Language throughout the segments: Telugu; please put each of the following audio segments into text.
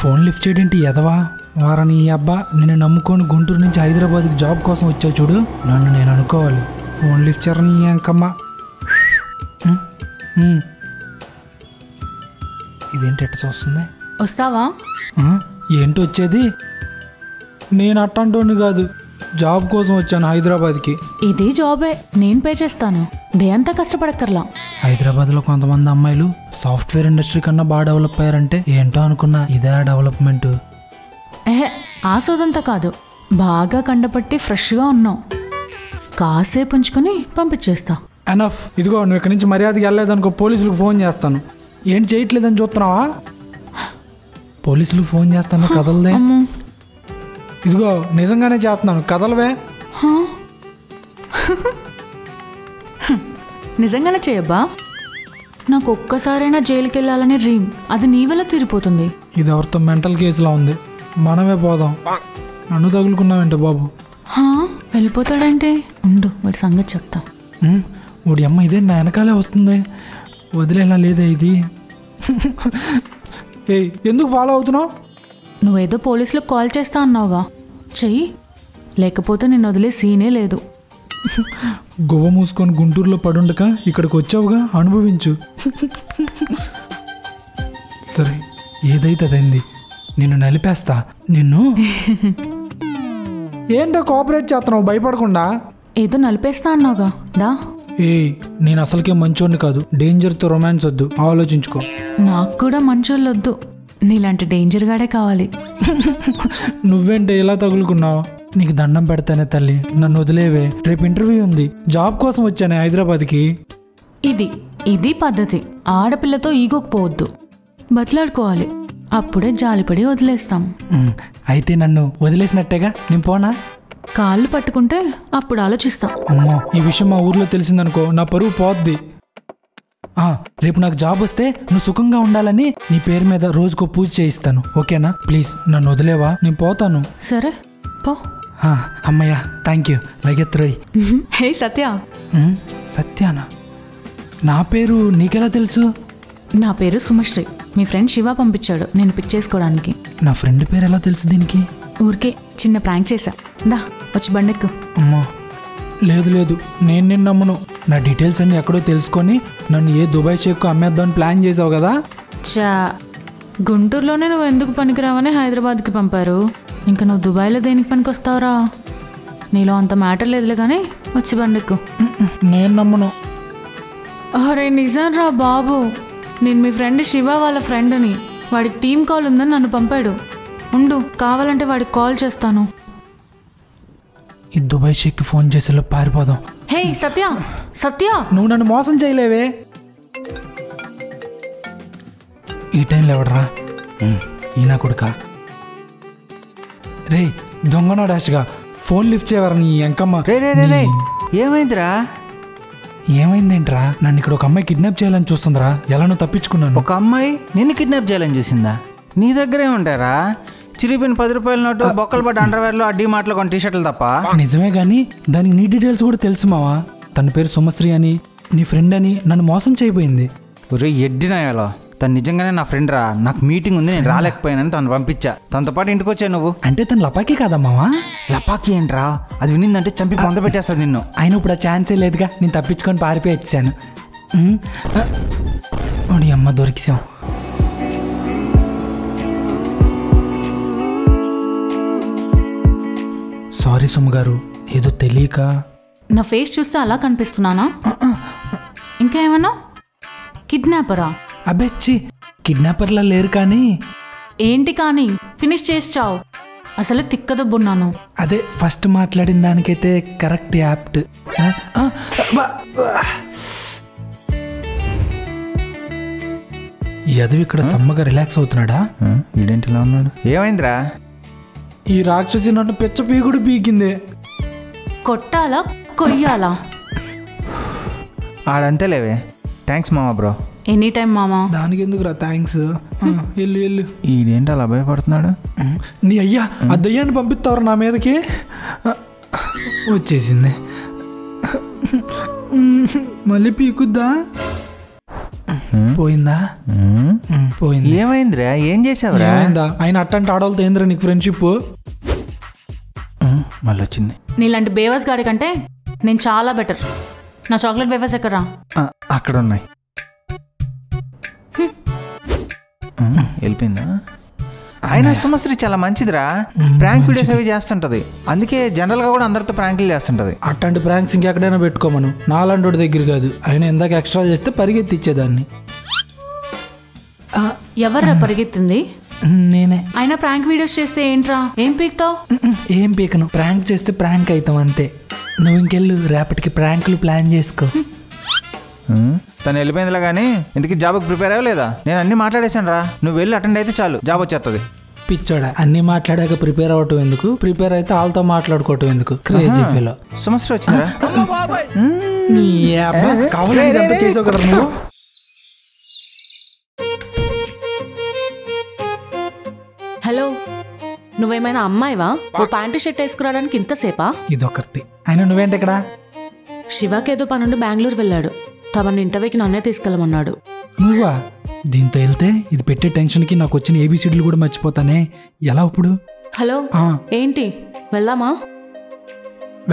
ఫోన్ లిఫ్ట్ చేయడేంటి ఎదవా వారని అబ్బా నేను నమ్ముకొని గుంటూరు నుంచి హైదరాబాద్కి జాబ్ కోసం వచ్చావు చూడు నన్ను నేను అనుకోవాలి ఫోన్ లిఫ్ట్ చేయరని అంకమ్మ ఇదేంటి ఎట్ట చూస్తుంది వస్తావా ఏంటి వచ్చేది నేను అట్టంటోని కాదు జాబ్ కోసం వచ్చాను హైదరాబాద్కి ఇది జాబే నేను పే చేస్తాను డే అంతా కష్టపడక్కర్లా హైదరాబాద్లో కొంతమంది అమ్మాయిలు సాఫ్ట్వేర్ ఇండస్ట్రీ కన్నా బాగా డెవలప్ అయ్యారంటే ఏంటో అనుకున్నా ఇదే డెవలప్మెంట్ ఆ సోదంతా కాదు బాగా కండపట్టి ఫ్రెష్గా ఉన్నావు కాసేపు ఉంచుకొని పంపించేస్తా ఎనఫ్ ఇదిగో నువ్వు ఇక్కడి నుంచి మర్యాదకి వెళ్ళలేదనుకో పోలీసులకు ఫోన్ చేస్తాను ఏంటి చేయట్లేదని చూస్తున్నావా పోలీసులకు ఫోన్ చేస్తాను కదలదే ఇదిగో నిజంగానే చేస్తున్నాను కదలవే నిజంగానే చేయబ్బా నాకు ఒక్కసారైనా జైలుకి వెళ్ళాలనే డ్రీమ్ అది నీ వల్ల తీరిపోతుంది ఇది ఎవరితో మెంటల్ కేసులా ఉంది మనమే పోదాం నన్ను తగులుకున్నావంటే బాబు వెళ్ళిపోతాడంటే ఉండు వాడి సంగతి చెప్తా వాడి అమ్మ ఇదే నా వెనకాలే వస్తుంది వదిలేలా లేదే ఇది ఎందుకు ఫాలో అవుతున్నావు నువ్వేదో పోలీసులకు కాల్ చేస్తా అన్నావుగా చెయ్యి లేకపోతే నేను వదిలే సీనే లేదు గువ్వ మూసుకొని గుంటూరులో పడుండక ఇక్కడికి వచ్చావుగా అనుభవించు సరే ఏదైతే అదైంది నిన్ను నలిపేస్తా నిన్ను ఏంటో కోఆపరేట్ చేస్తున్నావు భయపడకుండా ఏదో నలిపేస్తా అన్నావుగా దా నేను అసలుకే మంచోడిని కాదు డేంజర్తో రొమాన్స్ వద్దు ఆలోచించుకో నాకు కూడా మంచోళ్ళు వద్దు నీలాంటి డేంజర్ గాడే కావాలి నువ్వేంటే ఇలా తగులుకున్నావు నీకు దండం పెడతానే తల్లి నన్ను వదిలేవే రేపు ఇంటర్వ్యూ ఉంది జాబ్ కోసం వచ్చానే హైదరాబాద్కి ఇది పద్ధతి ఆడపిల్లతో ఈగోకపోవద్దు బతిలాడుకోవాలి అప్పుడే జాలిపడి వదిలేస్తాం అయితే నన్ను వదిలేసినట్టేగా నేను పోనా కాళ్ళు పట్టుకుంటే అప్పుడు ఆలోచిస్తా అమ్మో ఈ విషయం మా ఊర్లో తెలిసిందనుకో నా పరువు పోద్ది రేపు నాకు జాబ్ వస్తే నువ్వు సుఖంగా ఉండాలని నీ పేరు మీద రోజుకో పూజ చేయిస్తాను ఓకేనా ప్లీజ్ నన్ను వదిలేవా నేను పోతాను సరే పో అమ్మయ్యా థ్యాంక్ యూ లగెత్రోయ్ హే సత్య సత్యానా నా పేరు నీకెలా తెలుసు నా పేరు సుమశ్రీ మీ ఫ్రెండ్ శివ పంపించాడు నేను పిక్ చేసుకోవడానికి నా ఫ్రెండ్ పేరు ఎలా తెలుసు దీనికి ఊరికే చిన్న ప్రాంక్ చేశా దా వచ్చి బండెక్కు అమ్మో లేదు నేను నమ్మను నా డీటెయిల్స్ అన్ని ఎక్కడో తెలుసుకొని నన్ను ఏ దుబాయ్ షేక్ అమ్మేద్దామని ప్లాన్ చేసావు కదా గుంటూరులోనే నువ్వు ఎందుకు పనికిరావని హైదరాబాద్కి పంపారు ఇంకా నువ్వు దుబాయ్లో దేనికి పనికి వస్తావురా నీలో అంత మ్యాటర్ లేదులే కానీ వచ్చి బండెక్కు నేను నమ్మను అరే నిజం రా బాబు నేను మీ ఫ్రెండ్ శివ వాళ్ళ ఫ్రెండ్ని వాడికి టీమ్ కాల్ ఉందని నన్ను పంపాడు ఉండు కావాలంటే వాడికి కాల్ చేస్తాను ఈ దుబాయ్ షేక్కి ఫోన్ చేసేలో పారిపోదాం హే సత్య నువ్వు నన్ను మోసం చేయలేవే ఈ టైంలో ఎవడరా ఈయన కొడుక రే దొంగనో డాష్గా ఫోన్ లిఫ్ట్ చేయవరా నీ ఎంకమ్మ ఏమైందిరా ఏమైందేంట్రా నన్ను ఇక్కడ ఒక అమ్మాయి కిడ్నాప్ చేయాలని చూస్తుందిరా ఎలా నువ్వు తప్పించుకున్నాను ఒక అమ్మాయి నిన్ను కిడ్నాప్ చేయాలని చూసిందా నీ దగ్గరే ఉంటారా చిరిగిపోయిన 10 రూపాయల నోటు బొక్కలు పడ్డ అండర్వేర్లు అడ్డీ మాటలు కొన్ని టీషర్ట్లు తప్ప నిజమే కానీ దానికి నీ డీటెయిల్స్ కూడా తెలుసు మావా తన పేరు సుమశ్రీ అని నీ ఫ్రెండ్ అని నన్ను మోసం చేయబోయింది ఒరే ఎడ్డినాయాలో తను నిజంగానే నా ఫ్రెండ్ రా నాకు మీటింగ్ ఉంది నేను రాలేకపోయానని తను పంపించా తనతో పాటు ఇంటికి వచ్చా నువ్వు అంటే తను లపాకి కాదా మావా లపాకి ఏంట్రా అది వినిందంటే చంపి పొంద పెట్టేస్తాను నిన్ను ఆయన ఇప్పుడు ఆ ఛాన్సే లేదుగా నేను తప్పించుకొని పారిపోయి వచ్చాను అమ్మ దొరికిసాం సారీ సుమ్మగారు ఏదో తెలియక నా ఫేస్ చూస్తే అలా కనిపిస్తున్నానా ఇంకా ఏమన్నా కిడ్నాపరా అబ్బెచ్చి కిడ్నాపర్లా లేరు కానీ ఏంటి కానీ ఫినిష్ చేసావు అసలు తిక్కదబ్బున్నాను అదే ఫస్ట్ మాట్లాడిన దానికైతే కరెక్ట్ యాప్ట్ యదువు ఇక్కడ సమ్మగా రిలాక్స్ అవుతున్నాడా ఇదేంటిలా ఉన్నాడు ఏమైందిరా ఈ రాక్షసి నన్ను పెచ్చ పీకుడు పీకింది కొట్టాలా కొయ్యాలా ఆడంతేలేవే థ్యాంక్స్ మామా బ్రో ఎనీ టైం మామా దానికి ఎందుకురా థ్యాంక్స్ వెళ్ళు ఈడేంటి అలా భయపడుతున్నాడు నీ అయ్యా ఆ దయ్యాన్ని పంపిస్తావరా నా మీదకి వచ్చేసింది మళ్ళీ పీకుద్దా పోయిందా? పోయింది. ఏమైందిరా? ఏం చేసావురా? ఏమైందా? ఆయన అట్టంటే ఆడవాళ్ళతో ఏందిరా నీకు ఫ్రెండ్షిప్? మళ్ళీ వచ్చింది. నీలాంటి బేవస్ గాడి కంటే నేను చాలా బెటర్. నా చాక్లెట్ వేఫర్స్ ఎక్కడా? అక్కడ ఉన్నాయి. వెళ్ళిపోయిందా? అయినా సుమశ్రీ చాలా మంచిదిరా. ప్రాంక్ వీడియోస్ అవి చేస్తుంటది. అందుకే జనరల్ గా కూడా అందరితో ప్రాంకులు చేస్తుంటది. అట్లాంటి ప్రాంక్స్ ఇంకెక్కడైనా పెట్టుకోమను, నాలాంటి దగ్గర కాదు. ఆయన ఇందాక ఎక్స్ట్రా చేస్తే పరిగెత్తి ఇచ్చేదాన్ని. ఎవర్రా పరిగెత్తింది? నేనే. అయినా ప్రాంక్ వీడియోస్ చేస్తే ఏంట్రా, ఏం పీక్తావు? ఏం పీకను, ప్రాంక్ చేస్తే ప్రాంక్ అవుతాం అంతే. నువ్వు ఇంకెళ్ళు, రేపటికి ప్రాంకులు ప్లాన్ చేసుకో. తను వెళ్ళిపోయిందిలా కానీ ఇందుకు జాబ్కి ప్రిపేర్ అవ్వలేదా? నేను అన్ని మాట్లాడేశాను రా. నువ్వు వెళ్ళి అటెండ్ అయితే చాలు, జాబ్ వచ్చేస్తుంది. పిచ్చోడా, అన్ని మాట్లాడాక ప్రిపేర్ అవ్వటం ఎందుకు? ప్రిపేర్ అయితే వాళ్ళతో మాట్లాడుకోవటం ఎందుకు? క్రేజీ ఫీలో. సమస్య వచ్చిందా? కావాలంటే చేసావు కదా నువ్వు. హలో, నువ్వేమైనా అమ్మాయివా? ఓ ప్యాంటు షర్ట్ వేసుకురావడానికి ఇంతసేపా? ఇదొకటి. అయినా నువ్వేంటి ఇక్కడ? శివాకేదో పనుండి బెంగళూరు వెళ్ళాడు. తమని ఇంటర్వ్యూకి నన్నే తీసుకెళ్ళమన్నాడు. నువ్వా? దీంతో వెళ్తే ఇది పెట్టే టెన్షన్కి నాకు వచ్చిన ఏబిసిడ్లు కూడా మర్చిపోతానే. ఎలా ఇప్పుడు? హలో, ఏంటి వెళ్దామా?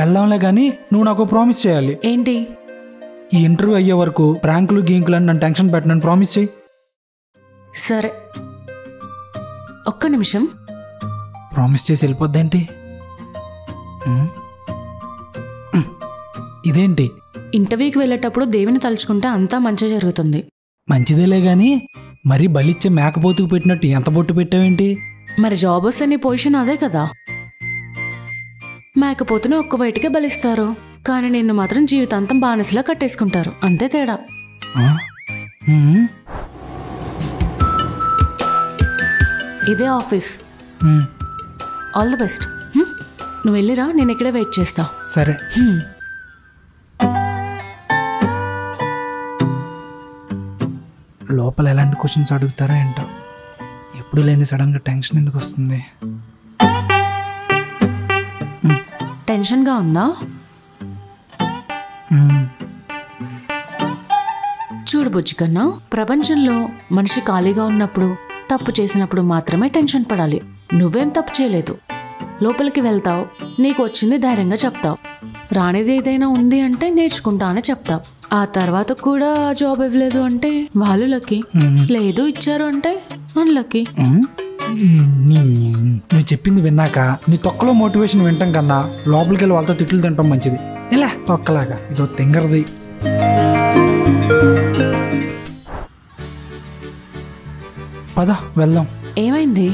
వెళ్దాంలే కానీ నువ్వు నాకు ప్రామిస్ చేయాలి. ఏంటి? ఈ ఇంటర్వ్యూ అయ్యే వరకు ప్రాంకులు గీంకులు అని నన్ను టెన్షన్ పెట్టనని ప్రామిస్ చేయి. సరే, ఒక్క నిమిషం. ప్రామిస్ చేసి వెళ్ళిపోద్దేంటి? ఇదేంటి? ఇంటర్వ్యూకి వెళ్ళేటప్పుడు దేవుని తలుచుకుంటే అంతా మంచి జరుగుతుంది. మంచిదేలే గాని మరీ బలిచ్చే మేకపోతుకు పెట్టినట్టు ఎంత బొట్టు పెట్టావేంటి? మరి జాబ్ వస్తే నీ పొజిషన్ అదే కదా. మేకపోతుని ఒక్క బయటికే బలిస్తారు, కానీ నిన్ను మాత్రం జీవితాంతం బానిసలా కట్టేసుకుంటారు. అంతే తేడా. ఇదే ఆఫీస్. All the best. నువ్వు వెళ్ళిరా, నేను ఇక్కడే వెయిట్ చేస్తా. సరే. లోపల ఎలాంటి క్వశ్చన్స్ అడుగుతారో ఏంటో. ఎప్పుడు లేని సడన్గా టెన్షన్ ఎందుకు వస్తుంది? టెన్షన్గా ఉందా? చూడు బుజ్జి కన్నా, ప్రపంచంలో మనిషి ఖాళీగా ఉన్నప్పుడు, తప్పు చేసినప్పుడు మాత్రమే టెన్షన్ పడాలి. నువ్వేం తప్పు చేయలేదు. లోపలికి వెళ్తావు, నీకు వచ్చింది ధైర్యంగా చెప్తావు. రానిది ఏదైనా ఉంది అంటే నేర్చుకుంటా అని చెప్తావు. ఆ తర్వాత కూడా జాబ్ ఇవ్వలేదు అంటే వాళ్ళు లక్కీ, లేదు ఇచ్చారు అంటే అన్లక్కీ. నువ్వు చెప్పింది విన్నాక నీ తొక్కలో మోటివేషన్ వింటాం కన్నా లోపలికి వెళ్ళి వాళ్ళతో తిట్లు తింటాం మంచిది. ఇలా తొక్కలాగా ఇదో తింగరది. పద వెళ్దాం. ఏమైంది?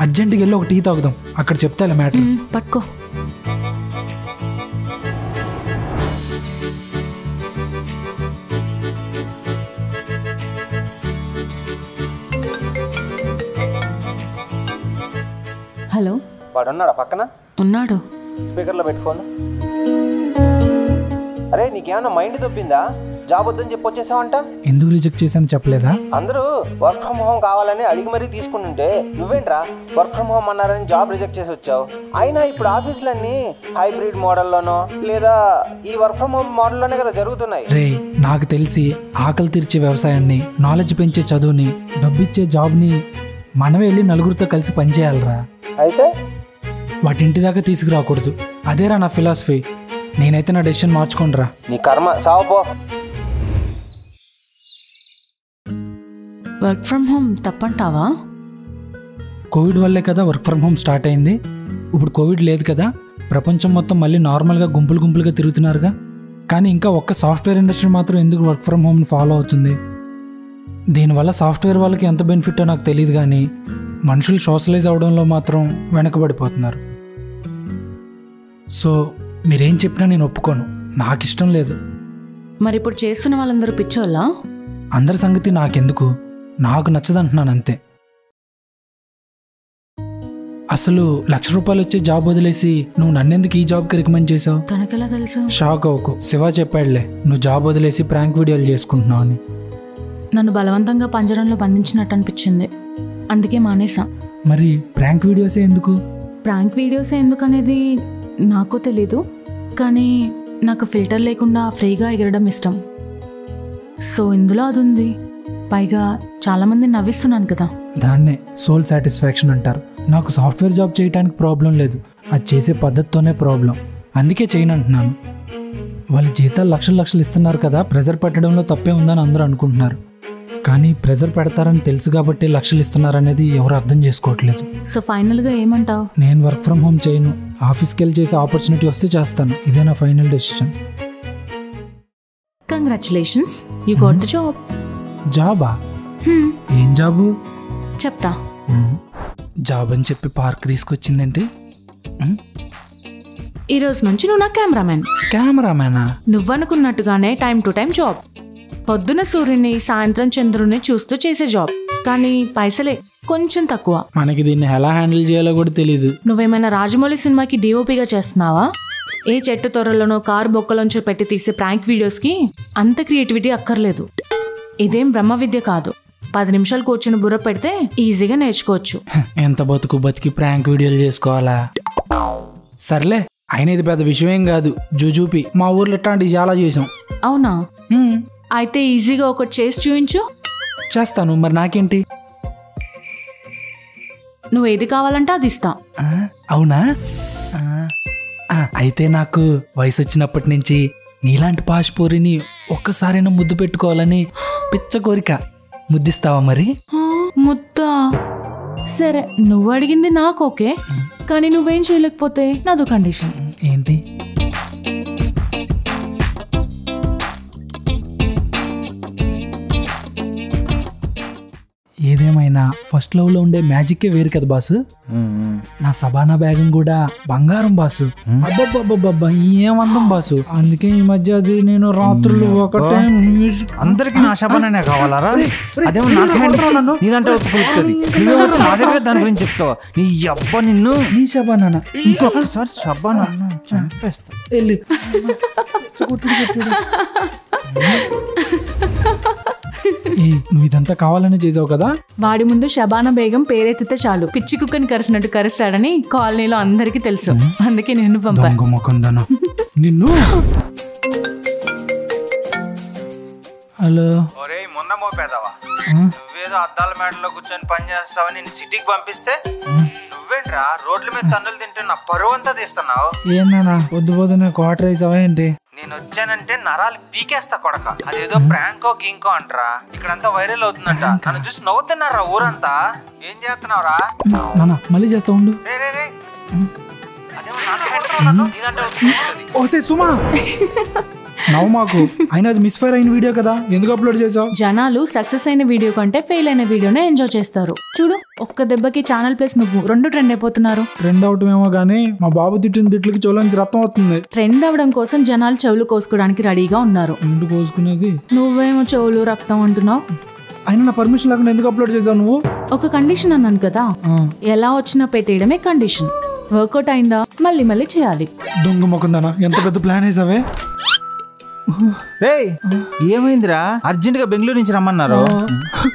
అర్జెంట్కి వెళ్ళి ఒక టీ తాగుదాం, అక్కడ చెప్తాలే మ్యాటర్. పట్టుకో. హలో, వాడు ఉన్నాడా పక్కన? ఉన్నాడు. స్పీకర్లో పెట్టుకోను. అరే నీకేమన్నా మైండ్ తప్పిందా? జాబ్ వద్దని చెప్పి వచ్చేసావంట. ఎందుకు రిజెక్ట్ చేశాను చెప్పలేదా? అందరూ వర్క్ ఫ్రమ్ హోమ్ కావాలని అడిగి మరీ తీసుకుంటుంటే నువ్వేంట్రా వర్క్ ఫ్రమ్ హోమ్ అన్నారని జాబ్ రిజెక్ట్ చేసి వచ్చావు. అయినా ఇప్పుడు ఆఫీసులన్నీ హైబ్రిడ్ మోడల్లోనో లేదా ఈ వర్క్ ఫ్రమ్ హోమ్ మోడల్లోనే కదా జరుగుతున్నాయి. రే, నాకు తెలిసి ఆకలి తీర్చే వ్యవసాయాన్ని, నాలెడ్జ్ పెంచే చదువుని, డబ్బిచ్చే జాబ్ని మనమే వెళ్ళి నలుగురితో కలిసి పనిచేయాలరా. అయితే వాటి ఇంటి దాకా తీసుకురాకూడదు. అదేరా నా ఫిలాసఫీ. నేనైతే నా డెసిషన్ మార్చుకోండిరా. నీ కర్మ సావపో. వర్క్ ఫ్రమ్ హోమ్ తప్పంటావా? కోవిడ్ వల్లే కదా వర్క్ ఫ్రమ్ హోమ్ స్టార్ట్ అయింది. ఇప్పుడు కోవిడ్ లేదు కదా, ప్రపంచం మొత్తం మళ్ళీ నార్మల్గా గుంపులు గుంపులుగా తిరుగుతున్నారుగా. కానీ ఇంకా ఒక్క సాఫ్ట్వేర్ ఇండస్ట్రీ మాత్రం ఎందుకు వర్క్ ఫ్రమ్ హోమ్ని ఫాలో అవుతుంది? దీనివల్ల సాఫ్ట్వేర్ వాళ్ళకి ఎంత బెనిఫిట్టో నాకు తెలియదు, కానీ మనుషులు సోషలైజ్ అవడంలో మాత్రం వెనకబడిపోతున్నారు. సో మీరేం చెప్పినా నేను ఒప్పుకోను, నాకు ఇష్టం లేదు. మరి ఇప్పుడు చేస్తున్న వాళ్ళందరూ పిచ్చోళ్ళా? అందరి సంగతి నాకెందుకు, నాకు నచ్చదంటున్నాను అంతే. అసలు ₹1,00,000 వచ్చే జాబ్ వదిలేసి నువ్వు నన్నెందుకు ఈ జాబ్కి రికమెండ్ చేసావు? తనకెలా తెలుసు? షాక్ అవ్వకు, శివ చెప్పాడులే నువ్వు జాబ్ వదిలేసి ప్రాంక్ వీడియోలు చేసుకుంటున్నావు అని. నన్ను బలవంతంగా పంజరంలో బంధించినట్టు అనిపించింది, అందుకే మానేసా. మరి ప్రాంక్ వీడియోసే ఎందుకు? ప్రాంక్ వీడియోసే ఎందుకనేది నాకు తెలీదు, కానీ నాకు ఫిల్టర్ లేకుండా ఫ్రీగా ఎగరడం ఇష్టం. సో ఇందులో అది ఉంది. పైగా చాలా మంది నవ్విస్తున్నాను కదా. దాన్నే సోల్ సాటిస్ఫాక్షన్ అంటారు. నాకు సాఫ్ట్వేర్ జాబ్ చేయడానికి ప్రాబ్లం లేదు, అది చేసే పద్ధతితోనే ప్రాబ్లం. అందుకే చేయను అంటున్నాను. వాళ్ళ జీతాలు లక్షలు ఇస్తున్నారు కదా, ప్రెజర్ పెట్టడంలో తప్పే ఉందని అందరూ అనుకుంటున్నారు. కానీ ప్రెజర్ పెడతారని తెలుసు కాబట్టి లక్షలు ఇస్తున్నారనేది ఎవరు అర్థం చేసుకోవట్లేదు. సో ఫైనల్గా ఏమంటావు? నేను వర్క్ ఫ్రమ్ హోమ్ చేయను, ఆఫీస్కి వెళ్ళి చేసే ఆపర్చునిటీ వస్తే చేస్తాను. ఇదే నా final decision. Congratulations, you got the job. జాబా? ఏం జాబు? చెప్తా. జాబ్ అని చెప్పి పార్క్ తీసుకొచ్చిందేంటి? ఈ రోజు నుంచి నువ్వు నా కెమెరామెన్. కెమెరామెనా? నువ్వనుకున్నట్టుగానే టైం టు టైం జాబ్. పొద్దున సూర్యుని, సాయంత్రం చంద్రుని చూస్తూ చేసే జాబ్. కానీ పైసలే కొంచెం తక్కువ. మనకి దీన్ని ఎలా హ్యాండిల్ చేయాలో కూడా తెలీదు. నువ్వేమైనా రాజమౌళి సినిమాకి డిఓపిగా చేస్తున్నావా? ఏ చెట్టు తొర్రలోనో కారు బొక్కలోంచి పెట్టి తీసే ప్రాంక్ వీడియోస్కి అంత క్రియేటివిటీ అక్కర్లేదు. ఇదేం బ్రహ్మ విద్య కాదు. 10 నిమిషాలు కూర్చుని బుర్ర పెడితే ఈజీగా నేర్చుకోవచ్చు. ఎంత బతికి ప్రాంక్ వీడియోలు చేసుకోవాలా? సర్లే, అయినా ఇది పెద్ద విషయం కాదు. జూజూపి మా ఊర్లో ఇట్లాంటివి చాలా చేసాం. అవునా? అయితే ఈజీగా ఒకటి చేసి చూపించు. చేస్తాను, మరి నాకేంటి? నువ్వు ఏది కావాలంటే అది ఇస్తా. అవునా? అయితే నాకు వయసు వచ్చినప్పటి నుంచి నీలాంటి పాష్పూరిని ఒక్కసారైనా ముద్దు పెట్టుకోవాలని పిచ్చ కోరిక. ముద్దిస్తావా మరి? ముద్దా? సరే, నువ్వు అడిగింది నాకు ఓకే, కానీ నువ్వేం చేయలేకపోతే నాదో కండిషన్. ఏంటి? ఏదేమైనా ఫస్ట్ లవ్ లో ఉండే మ్యాజిక్కే వేరు కదా బాసు. నా సబానా బ్యాగం కూడా బంగారం బాసు. అబ్బబ్బబ్బబ్బబ్బా, ఏమందం బాసు. అందుకే ఈ మధ్య అది నేను రాత్రులు ఒక టైం అందరికి నా శబానానే కావాలరా? అదేమో నీదంటే నా దగ్గర దాని గురించి చెప్తావా? నీ అబ్బ నిన్ను. నీ శబానా ఇంకొకసారి శబానా చంపేస్తా. నువ్వు ఇదంతా కావాలని చేసావు కదా. వాడి ముందు షబానా బేగం పేరెత్తితే చాలు పిచ్చి కుక్కని కరిసినట్టు కరుస్తాడని కాలనీలో అందరికీ తెలుసు. అందుకే నేను పంపాను. నిన్ను. హలో. ఒరే మొన్న మోపేదావా, నువ్వేదో అద్దాల మేడలో కూర్చొని పని చేస్తావని నేను సిటీకి పంపిస్తే నువ్వేంట్రా రోడ్ల మీద తన్నులు తింటే నా పరువు అంతా తీస్తున్నావు. ఏనా పొద్దునే క్వార్టర్ వేసావా ఏంటి? నేను వచ్చానంటే నరాలు పీకేస్తా కొడక. అదేదో ప్రాంకో గీంకో అంటరా, ఇక్కడంతా వైరల్ అవుతుందంట. నన్ను చూసి నవ్వుతున్నారా ఊరంతా. ఏం చేస్తున్నావురా? నాన్న మళ్ళీ చేస్తా ఉండు. ఓసే సుమా, నవ్వు మాకు. అయినా అది మిస్ఫైర్ అయిన వీడియో కదా, ఎందుకు అప్లోడ్ చేసావు? జనాలు సక్సెస్ అయిన వీడియో కంటే ఫెయిల్ అయిన వీడియోనే ఎంజాయ్ చేస్తారు. చూడు, ఒక్క దెబ్బకి ఛానల్ ప్లస్ నువ్వు 2 ట్రెండ్ అయిపోతున్నారు. ట్రెండ్ అవటం ఏమో గానీ మా బాబు తిట్టిన తిట్లకి చెవులోంచి రక్తం వస్తుంది. ట్రెండ్ అవడం కోసం జనాలు చెవులు కోసుకోవడానికి రెడీగా ఉన్నారు. ఏంటి కోసుకునేది? నువ్వేమో చెవులు రక్తం అంటున్నావు. అయినా నా పర్మిషన్ లేకుండా ఎందుకు అప్లోడ్ చేసావు నువ్వు? ఒక కండిషన్ అన్నాను కదా, ఎలా వచ్చినా పెట్టేయడమే కండిషన్. వర్కౌట్ అయిందా మళ్ళీ మళ్ళీ చేయాలి. దొంగ మొక్కందానా, ఎంత పెద్ద ప్లాన్ వేసావే. రే ఏమైందిరా? అర్జెంట్ గా బెంగళూరు నుంచి రమ్మన్నారు.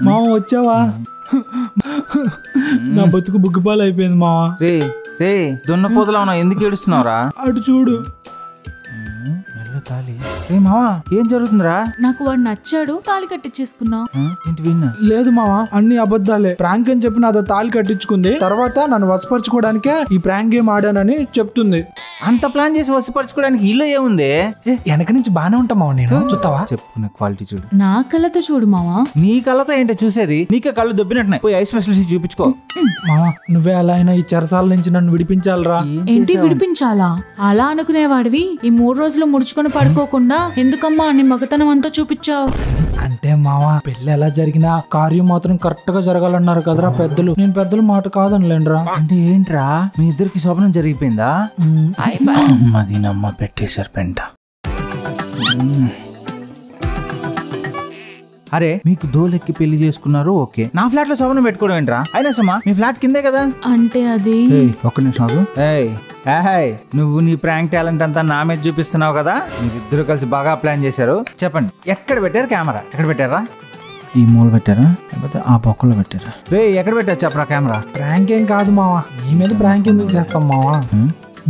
మామ వచ్చావా? నా బతుకు బుగ్గిపాలు అయిపోయింది మావా. రే రే దున్నపోతలా ఉన్నావు, ఎందుకు ఏడుస్తున్నావురా? అటు చూడు. తాళి. రే మావా ఏం జరుగుతుందిరా? నాకు వాడు నచ్చాడు, తాళి కట్టించేసుకున్నా. ఏంటి విన్నా? లేదు మావా, అన్ని అబద్ధాలే. ప్రాంక్ అని చెప్పి నాతో తాళి కట్టించుకుంది. తర్వాత నన్ను వసపరచుకోవడానికే ఈ ప్రాంక్ గేమ్ ఆడానని చెప్తుంది. అంత ప్లాన్ చేసి వసపరచుకోవడానికి ఇల్లు ఏముంది? వెనక నుంచి బానే ఉంటా మావా. నేను చూస్తావా? చెప్పుకునే క్వాలిటీ చూడు. నా కళ్ళతో చూడు మావా. నీ కళ్ళతో ఏంటో చూసేది? నీకే కళ్ళు దొబ్బినట్టున్నాయి. పోయి ఐ స్పెషలిస్ట్ చూపించుకో. మావా నువ్వే అలా అయినా ఈ చెరసాల నుంచి నన్ను విడిపించాలరా. ఏంటి విడిపించాలా? అలా అనుకునేవాడివి ఈ 3 రోజులు ముడుచుకొని పడుకోకుండా ఎందుకమ్మా నీ మగతనం అంతా చూపించావు? అంటే మావా, పెళ్లి ఎలా జరిగినా కార్యం మాత్రం కరెక్ట్ గా జరగాలన్నారు కదరా పెద్దలు. నేను పెద్దలు మాట కాదనిలేండ్రా. అంటే ఏంట్రా, మీ ఇద్దరికి శోభనం జరిగిపోయిందా? అమ్మది నమ్మ పెట్టేశారు పెంట. అరే మీకు దోలెక్కి పెళ్లి చేసుకున్నారు, ఓకే. నా ఫ్లాట్ లో శోభనం పెట్టుకోవడం ఏంట్రా? అయినా సుమా మీ ఫ్లాట్ కిందే కదా. అంటే అది ఒక్క నిమిషం. నువ్వు నీ ప్రాంక్ టాలెంట్ అంతా నా మీద చూపిస్తున్నావు కదా. మీరిద్దరు కలిసి బాగా ప్లాన్ చేశారు. చెప్పండి, ఎక్కడ పెట్టారు కెమెరా? ఎక్కడ పెట్టారా? ఈ మూల పెట్టారా లేకపోతే ఆ పక్కలో పెట్టారా? రే ఎక్కడ పెట్టారు చెప్పరా కెమెరా? ప్రాంక్ ఏం కాదు మావా. నీ మీద ప్రాంక్ ఎందుకు చేస్తాం మావా?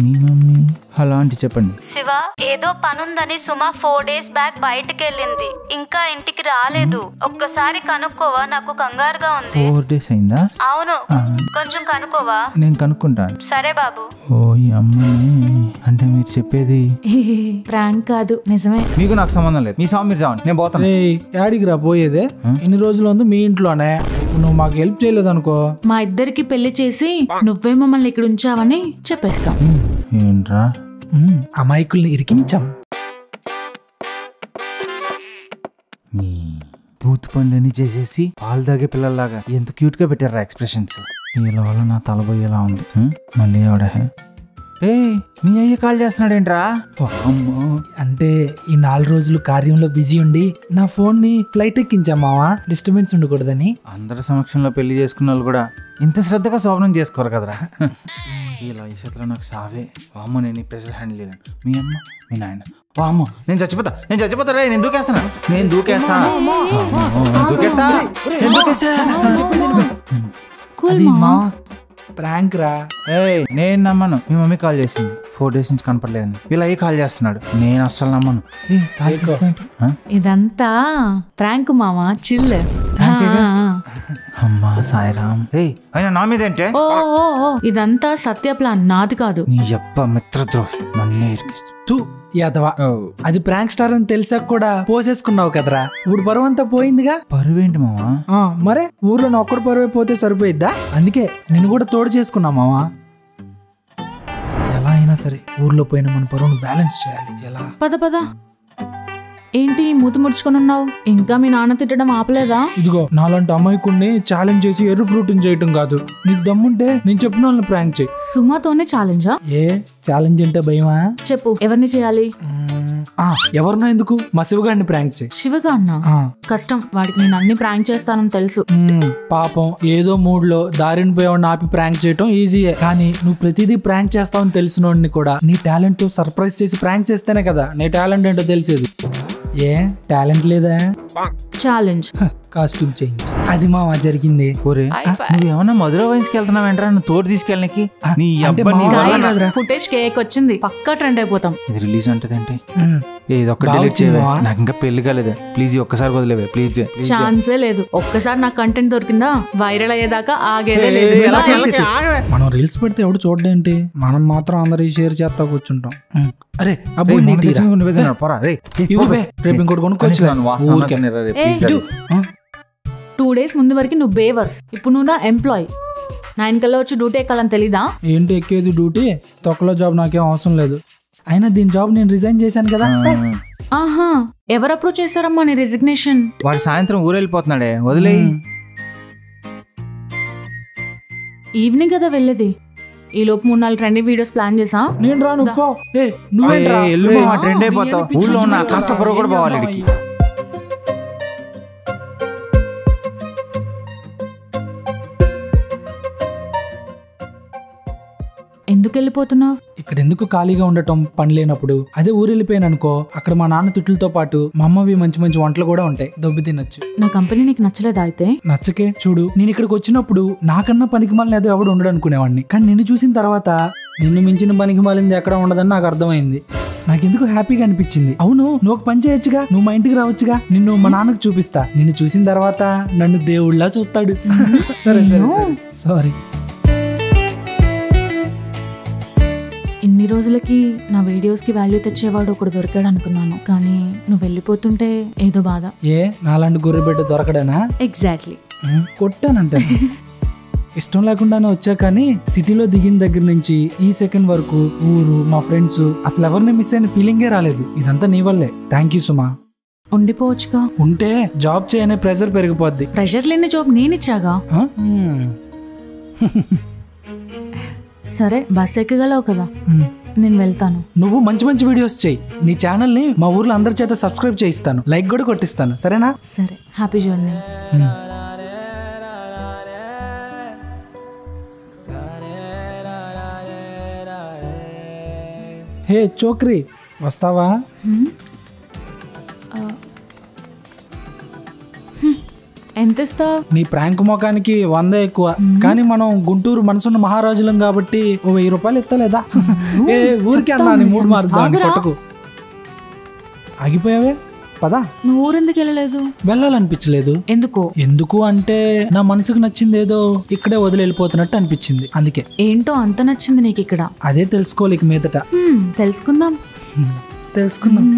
మీ మమ్మీ హలో ఆంటీ చెప్పండి. శివ, ఏదో పనుందని సుమ 4 days బ్యాక్ బయటికి వెళ్ళింది, ఇంకా ఇంటికి రాలేదు. ఒక్కసారి కనుక్కోవా, నాకు కంగారుగా ఉంది. 4 days అయిందా? అవును, కొంచెం కనుక్కోవా. నేను కనుక్కుంటాను. సరే బాబు. ఓ ఈ అమ్మని, అంటే మీరు చెప్పేది ప్రాంక్ కాదు, నిజమే. మీకు నాకు సంబంధం లేదు. మీ సాగు మీరు చావండి, నేను పోతాను. యాడికి రా పోయేదే? ఇన్ని రోజులు ఉంది మీ ఇంట్లోనే, నువ్వు మాకు హెల్ప్ చేయలేదు అనుకో, మా ఇద్దరికి పెళ్లి చేసి నువ్వే మమ్మల్ని ఇక్కడ ఉంచావని చెప్పేస్తాం. ఏంట్రా అమాయకుల్ని ఇరికించాం. మీ బూత్ పనులన్నీ చేసేసి పాలు తాగే పిల్లల్లాగా ఎంత క్యూట్ గా పెట్టారా ఎక్స్ప్రెషన్స్. వీళ్ళ వల్ల నా తలబోయేలా ఉంది. మళ్ళీ ఆవిడ మీ అయ్య కాల్ చేస్తున్నాడేంట్రా? అంటే ఈ 4 రోజులు కార్యంలో బిజీ ఉండి నా ఫోన్ ని ఫ్లైట్ ఎక్కించాం మావా, డిస్టర్బెన్స్ ఉండకూడదని. అందరి సమక్షంలో పెళ్లి చేసుకున్న వాళ్ళు కూడా ఇంత శ్రద్ధగా శోభనం చేసుకోరు కదరా. ఇలా ఈ చేతిలో నాకు సావే. వామ్మ, నేను ఈ ప్రెషర్ హ్యాండిల్ చేయలేను. మీ అమ్మ మీ నాయన, వామ్మ నేను చచ్చిపోతా రే, నేను దూకేస్తా. అది మా ప్రాంక్ రా. నేను నమ్మను. మీ మమ్మీ కాల్ చేసింది, 4 days నుంచి కనపడలేదని. వీళ్ళ అయ్యి కాల్ చేస్తున్నాడు, నేను అస్సలు నమ్మను. ఇదంతా ప్రాంక్ మామా, చిల్. అమ్మా సాయిరామ్. అయినా నా మీద ఏంటే? ఓ ఇదంతా సత్య ప్లాన్, నాది కాదు. నీ అబ్బ మిత్రద్రోహి, నన్నే ఇరికిస్తూ. యాదవా, అది ప్రాంక్ స్టార్ అని తెలిసాక కూడా పోసేసుకున్నావు కదరా. ఇప్పుడు పరువు అంతా పోయిందిగా. పరువేంటి మావా? మరే ఊర్లో నా ఒక్కడు పరువే పోతే సరిపోయిద్దా? అందుకే నిన్ను కూడా తోడు చేసుకున్నా మావా. ఎలా అయినా సరే ఊర్లో పోయిన మన పరువును బ్యాలెన్స్ చేయాలి. ఎలా? పద. ఏంటి మూతి ముడుచుకొని ఉన్నావు? ఇంకా మీ నాన్న తిట్టడం ఆపలేదా? ఇదిగో, నాలాంటి అమ్మాయికుడిని ఛాలెంజ్ చేసి ఎర్ర ఫ్రూట్ చేయటం కాదు. నీకు దమ్ముంటే నేను చెప్పిన వాళ్ళని ప్రాంక్ చేయి. సుమాతోనే ఛాలెంజా? ఛాలెంజ్ అంటే భయమా? చెప్పు, ఎవరిని చేయాలి? ఎవరినో ఎందుకు, మా శివగాడిని ప్రాంక్ చేయి. శివగాడినా? కష్టం, వాడికి నేను అన్ని ప్రాంక్ చేస్తానని తెలుసు. పాపం ఏదో మూడ్ లో దారిని పోయేవాడిని ఆపి ప్రాంక్ చేయటం ఈజీయే, కానీ నువ్వు ప్రతిదీ ప్రాంక్ చేస్తావని తెలిసినోడిని కూడా నీ టాలెంట్ తో సర్ప్రైజ్ చేసి ప్రాంక్ చేస్తేనే కదా నీ టాలెంట్ ఏంటో తెలిసేది. టాలెంట్ లేదా? ఛాలెంజ్ కాస్ట్యూమ్ చేంజ్, అది మావా జరిగింది. నువ్వేమన్నా మధుర వయసుకి వెళ్తున్నావేంట్రా? నువ్వు తోడు తీసుకెళ్ళనికి. ఫుటేజ్ కేక్ వచ్చింది, పక్కా ట్రెండ్ అయిపోతాం. ఇది రిలీజ్ అంటదంటే ఏదొక్క డిలీట్ చేయవే, నాకు ఇంకా పెళ్లి కాలేదే. ప్లీజ్ ఒక్కసారి వదిలేవే, ప్లీజ్. ఛాన్సే లేదు. ఒక్కసారి నాకు కంటెంట్ దొరికిందా వైరల్ అయ్యేదాకా ఆగేదే లేదు. మనం రీల్స్ పెడితే ఎవడు చూడలేంటి, మనం మాత్రం అందరి షేర్ చేస్తా కూర్చుంటాం. అరే అబ్బో, రేపు ఇంకోటి కొనుక్కోవచ్చు. 2 days ముందు వరకు నువ్వు బేవర్స్, ఇప్పుడు నువ్వు నా ఎంప్లాయ్. 9 కల్లా వచ్చి డ్యూటీ ఎక్కాలని తెలీదా? ఏంటి ఎక్కేది డ్యూటీ? తొక్కలో జాబ్ నాకేం అవసరం లేదు. అయినా దీని జాబ్ నేను రిజైన్ చేశాను కదా. ఆహా, ఎవరు అప్రూవ్ చేశారమ్మా నీ రెసిగ్నేషన్? వాడు సాయంత్రం ఊరు వెళ్ళిపోతున్నాడే, వదిలే. ఈవినింగ్ కదా వెళ్ళేది. ఈ లోపు 3-4 ట్రెండింగ్ వీడియోస్ ప్లాన్ చేసా. నేను రాను. ట్రెండ్ అయిపోతావు. ఊళ్ళో ఉన్న కాస్త పొరవ కూడా పోవాలి. ఎందుకు వెళ్ళిపోతున్నావు? ఇక్కడ ఎందుకు ఖాళీగా ఉండటం, పని లేనప్పుడు. అదే ఊరు వెళ్ళిపోయాను అనుకో, అక్కడ మా నాన్న తిట్లతో పాటు మా అమ్మవి మంచి మంచి వంటలు కూడా ఉంటాయి, దొబ్బి తినొచ్చు. నా కంపెనీ నీకు నచ్చలేదా? అయితే నచ్చకే చూడు, నేను ఇక్కడికి వచ్చినప్పుడు నాకన్నా పనికి మాలిన ఏదో ఎవడు ఉండడు అనుకునేవాడిని, కానీ నిన్ను చూసిన తర్వాత నిన్ను మించిన పనికి మాలింది ఎక్కడ ఉండదని నాకు అర్థమైంది. నాకెందుకు హ్యాపీగా అనిపించింది. అవును, నువ్వు ఒక పని చేయొచ్చుగా, నువ్వు మా ఇంటికి రావచ్చుగా, నిన్ను మా నాన్నకు చూపిస్తా. నిన్ను చూసిన తర్వాత నన్ను దేవుళ్ళ చూస్తాడు. సరే సారీ. ఇన్ని రోజులకి నా వీడియోస్ కి వాల్యూ తెచ్చేవాడు ఒకడు దొరికాడు అనుకున్నాను, కానీ నువ్వు వెళ్ళిపోతుంటే ఏదో బాధ. నాలాంటి గొర్రెబిడ్డ దొరకడనా? ఎగ్జాక్ట్లీ. కొట్టానంటే ఇష్టం లేకుండానే వచ్చా, కానీ సిటీలో దిగిన దగ్గర నుంచి ఈ సెకండ్ వరకు ఊరు, మా ఫ్రెండ్స్, అసలు ఎవరిని మిస్ అయిన ఫీలింగే రాలేదు. ఇదంతా నీ వల్లే. థ్యాంక్ యూ సుమా. ఉండిపోవచ్చుగా. ఉంటే జాబ్ చేయనే ప్రెషర్ పెరిగిపోద్ది. ప్రెషర్ లేని జాబ్ నేనిచ్చాగా. సరే, బస్ ఎక్కగలవు కదా, నేను వెళ్తాను. నువ్వు మంచి మంచి వీడియోస్ చెయ్యి. నీ ఛానల్ ని మా ఊర్లో అందరి చేత సబ్స్క్రైబ్ చేయిస్తాను, లైక్ కూడా కొట్టిస్తాను. సరేనా? సరే, హ్యాపీ జర్నీ. హే చోక్రీ, వస్తావా? ఎంత ఇస్తావు? నీ ప్రాంక్ మొఖానికి 100 ఎక్కువ, కానీ మనం గుంటూరు మనసున్న మహారాజులం కాబట్టి ఓ 1000 రూపాయలు ఇస్తలేదా? ఏ ఊరికే అన్నా నీ మూడు మారుద్దాం కొట్టకు. ఆగిపోయావే, పదా. నువ్వు ఊరెందుకు వెళ్ళలేదు? వెళ్ళాలనిపించలేదు. ఎందుకో? ఎందుకు అంటే నా మనసుకు నచ్చింది ఏదో ఇక్కడే వదిలి వెళ్ళిపోతున్నట్టు అనిపించింది, అందుకే. ఏంటో అంత నచ్చింది నీకు ఇక్కడ? అదే తెలుసుకోవాలి ఇక మీదట. తెలుసుకుందాం. తెలుసుకుందాం.